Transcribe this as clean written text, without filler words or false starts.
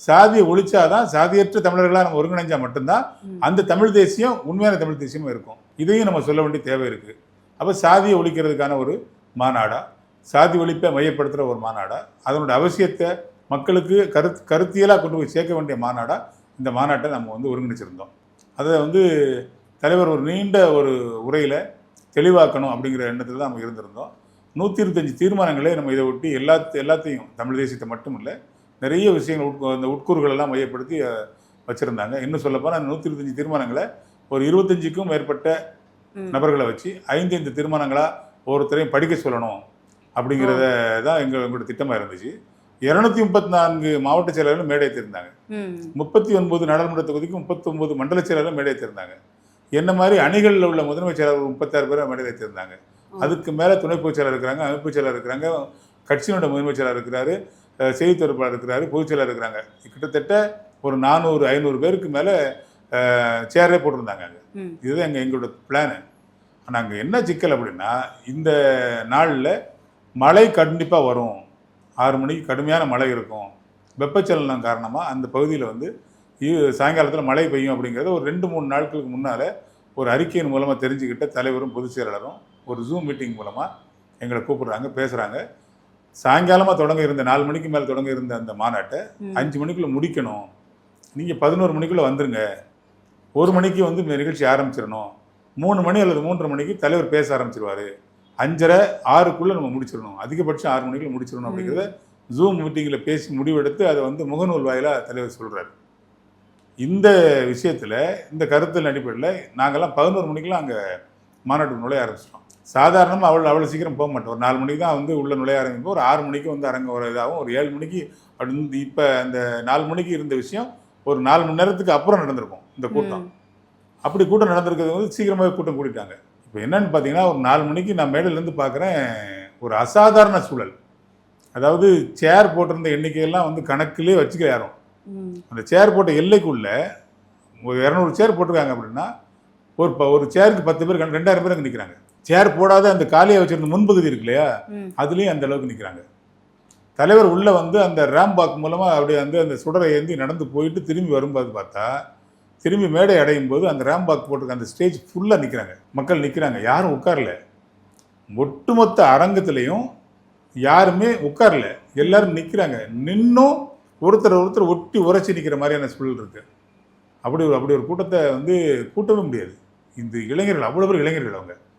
சாதியை ஒழிச்சாதான் சாதியற்ற தமிழர்களாக நம்ம ஒருங்கிணைஞ்சா மட்டும்தான் அந்த தமிழ் தேசியம் உண்மையான தமிழ் தேசியமும் இருக்கும். இதையும் நம்ம சொல்ல வேண்டிய தேவை இருக்கு. அப்போ சாதியை ஒழிக்கிறதுக்கான ஒரு மாநாடா, சாதி ஒழிப்பை மையப்படுத்துகிற ஒரு மாநாடா, அதனுடைய அவசியத்தை மக்களுக்கு கருத்தியலாக கொண்டு போய் சேர்க்க வேண்டிய மாநாடா இந்த மாநாட்டை நம்ம வந்து ஒருங்கிணைச்சிருந்தோம். அதை வந்து தலைவர் ஒரு நீண்ட ஒரு உரையில் தெளிவாக்கணும் அப்படிங்கிற எண்ணத்தில் தான் நம்ம இருந்திருந்தோம். 125 தீர்மானங்களே நம்ம இதை ஒட்டி எல்லாத்தையும் தமிழ் தேசியத்தை மட்டும் இல்லை, நிறைய விஷயங்கள் அந்த உட்கூறுகள் எல்லாம் மையப்படுத்தி வச்சுருந்தாங்க. இன்னும் சொல்லப்போனால் அந்த 125 தீர்மானங்களை ஒரு 25க்கும் மேற்பட்ட நபர்களை வச்சு 5 தீர்மானங்களாக ஒவ்வொருத்தரையும் படிக்க சொல்லணும் அப்படிங்கிறத தான் எங்களோட திட்டமாக இருந்துச்சு. 234 மாவட்ட செயலாளர்கள் மேடைத்திருந்தாங்க. 39 நாடாளுமன்ற தொகுதிக்கு 39 மண்டல செயலாளர்கள் மேடைத்திருந்தாங்க. என்ன மாதிரி அணிகளில் உள்ள முதன்மை செயலாளர்கள் 36 பேரை மேடைத்திருந்தாங்க. அதுக்கு மேலே துணை பொதுச் செயலாளர் இருக்கிறாங்க, அமைப்பு செயலாளர் இருக்கிறாங்க, கட்சியினோட முதன்மை செயலாளர் இருக்கிறாரு, செய்தி தொடர்பாளர் இருக்கிறாரு, பொதுச் செயலாளர் இருக்கிறாங்க. கிட்டத்தட்ட ஒரு 400-500 பேருக்கு மேலே சேரே போட்டிருந்தாங்க. இதுதான் எங்களோட பிளானு. ஆனால் அங்கே என்ன சிக்கல் அப்படின்னா, இந்த நாளில் மழை கண்டிப்பாக வரும். 6 மணிக்கு கடுமையான மழை இருக்கும். வெப்பச்சலனம் காரணமாக அந்த பகுதியில் வந்து சாயங்காலத்தில் மழை பெய்யும் அப்படிங்கிறத ஒரு 2-3 நாட்களுக்கு முன்னால் ஒரு அறிக்கையின் மூலமாக தெரிஞ்சுக்கிட்ட தலைவரும் பொதுச் செயலாளரும் ஒரு ஜூம் மீட்டிங் மூலமாக எங்களை கூப்பிடுறாங்க, பேசுகிறாங்க. சாயங்காலமாக தொடங்க இருந்த 4 மணிக்கு மேலே தொடங்க இருந்த அந்த மாநாட்டை 5 மணிக்குள்ளே முடிக்கணும், நீங்கள் 11 மணிக்குள்ளே வந்துருங்க, 1 மணிக்கு வந்து இந்த நிகழ்ச்சி ஆரம்பிச்சிடணும், 3 மணி அல்லது 3:30 மணிக்கு தலைவர் பேச ஆரம்பிச்சிருவார், 5:30-6க்குள்ளே நம்ம முடிச்சிடணும், அதிகபட்சம் 6 மணிக்குள்ள முடிச்சிடணும் அப்படிங்கிறத ஜூம் மீட்டிங்கில் பேசி முடிவெடுத்து அதை வந்து முகநூல் வாயிலாக தலைவர் சொல்கிறார். இந்த விஷயத்தில் இந்த கருத்தில் அடிப்படையில் நாங்கள்லாம் 11 மணிக்கெலாம் அங்கே மாநாட்டுக்கு நுழைய ஆரம்பிச்சிட்டோம். சாதாரணமாக அவ்வளோ சீக்கிரம் போக மாட்டோம். ஒரு 4 மணிக்கு தான் வந்து உள்ளே நுழைய ஆரம்பிப்போம். ஒரு 6 மணிக்கு வந்து அரங்க ஒரு இதாகும். ஒரு 7 மணிக்கு அப்படி இப்போ அந்த 4 மணிக்கு இருந்த விஷயம் ஒரு 4 மணி நேரத்துக்கு அப்புறம் நடந்திருக்கும் இந்த கூட்டம். அப்படி கூட்டம் நடந்திருக்கிறது வந்து சீக்கிரமாகவே கூட்டம் கூட்டிட்டாங்க. இப்போ என்னன்னு பார்த்தீங்கன்னா, ஒரு 4 மணிக்கு நான் மேடையிலேருந்து பார்க்குறேன், ஒரு அசாதாரண சூழல். அதாவது சேர் போட்டிருந்த எண்ணிக்கையெல்லாம் வந்து கணக்கிலே வச்சுக்க யாரும். அந்த சேர் போட்ட எல்லைக்குள்ள ஒரு 200 சேர் போட்டிருக்காங்க அப்படின்னா ஒரு சேருக்கு 10 பேர் 2000 பேர் அங்கே நிற்கிறாங்க. சேர் போடாத அந்த காலியாக வச்சிருந்த முன்பகுதி இருக்கு இல்லையா, அதுலேயும் அந்த அளவுக்கு நிற்கிறாங்க. தலைவர் உள்ளே வந்து அந்த ரேம்பாக் மூலமாக அப்படியே வந்து அந்த சுடரை ஏந்தி நடந்து போயிட்டு திரும்பி வரும்போது பார்த்தா, திரும்பி மேடை அடையும் போது அந்த ரேம்பாக் போட்டிருக்க அந்த ஸ்டேஜ் ஃபுல்லாக நிற்கிறாங்க, மக்கள் நிற்கிறாங்க, யாரும் உட்காரல. ஒட்டுமொத்த அரங்கத்திலையும் யாருமே உட்காரல, எல்லாரும் நிற்கிறாங்க. நின்னும் ஒருத்தர் ஒட்டி உரைச்சி நிற்கிற மாதிரியான சூழல் இருக்கு. அப்படி ஒரு கூட்டத்தை வந்து கூட்டவே முடியாது. இந்த இளைஞர்கள், அவ்வளோ பேர் இளைஞர்கள் அவங்க.